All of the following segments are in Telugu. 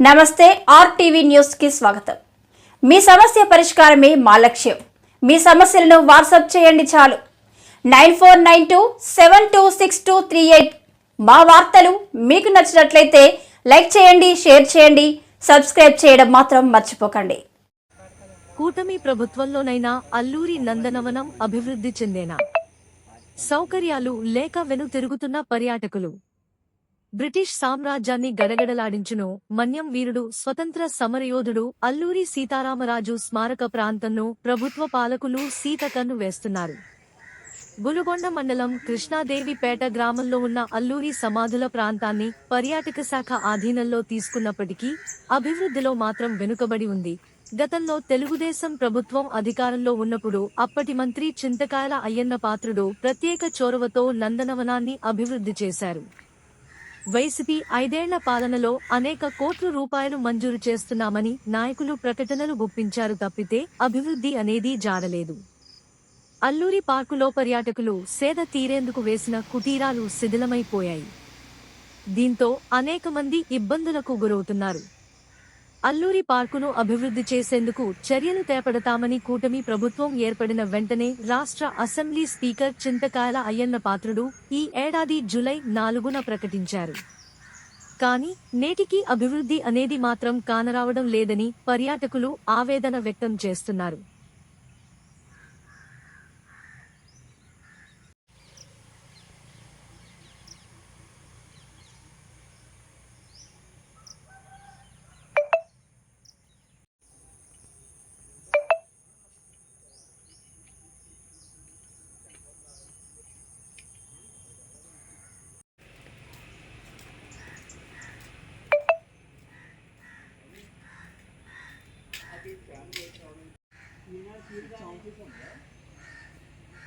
నమస్తే ఆర్టీవీ న్యూస్ కి స్వాగతం. మీ సమస్య పరిష్కారమే మా లక్ష్యం. మీ సమస్యలను వాట్సాప్ చేయండి చాలు. 9492726238. మా వార్తలు మీకు నచ్చినట్లయితే లైక్ చేయండి, షేర్ చేయండి, సబ్స్క్రైబ్ చేయడం మాత్రం మర్చిపోకండి. కూటమి ప్రభుత్వంలోనైనా అల్లూరి నందనవనం అభివృద్ధి చెందేనా? సౌకర్యాలు లేక వెనుతిరుగుతున్న పర్యాటకులు. బ్రిటిష్ సామ్రాజ్యాన్ని గడగడలాడించును మన్యం వీరుడు, స్వతంత్ర సమరయోధుడు అల్లూరి సీతారామరాజు స్మారక ప్రాంతంను ప్రభుత్వ పాలకులు సీత కన్ను వేస్తున్నారు. గులుగొండ మండలం కృష్ణాదేవిపేట గ్రామంలో ఉన్న అల్లూరి సమాధుల ప్రాంతాన్ని పర్యాటక శాఖ ఆధీనంలో తీసుకున్నప్పటికీ అభివృద్ధిలో మాత్రం వెనుకబడి ఉంది. గతంలో తెలుగుదేశం ప్రభుత్వం అధికారంలో ఉన్నప్పుడు అప్పటి మంత్రి చింతకాయల అయ్యన్న పాత్రుడు ప్రత్యేక చొరవతో నందనవనాన్ని అభివృద్ధి చేశారు. వైసీపీ 5 ఏళ్ల పాలనలో అనేక కోట్ల రూపాయలు మంజూరు చేస్తున్నామని నాయకులు ప్రకటనలు గుప్పించారు తప్పితే అభివృద్ధి అనేది జారలేదు. అల్లూరి పార్కులో పర్యాటకులు సేద తీరేందుకు వేసిన కుటీరాలు శిథిలమైపోయాయి. దీంతో అనేక మంది ఇబ్బందులకు గురవుతున్నారు. అల్లూరి పార్కును అభివృద్ధి చేసేందుకు చర్యలు చేపడతామని కూటమి ప్రభుత్వం ఏర్పడిన వెంటనే రాష్ట్ర అసెంబ్లీ స్పీకర్ చింతకాయల అయ్యన్న పాత్రుడు ఈ ఏడాది జూలై 4న ప్రకటించారు. కానీ నేటికి అభివృద్ధి అనేది మాత్రం కానరావడం లేదని పర్యాటకులు ఆవేదన వ్యక్తం చేస్తున్నారు.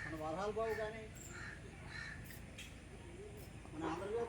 మన వరహాల బాబు కానీ మన అందరిలో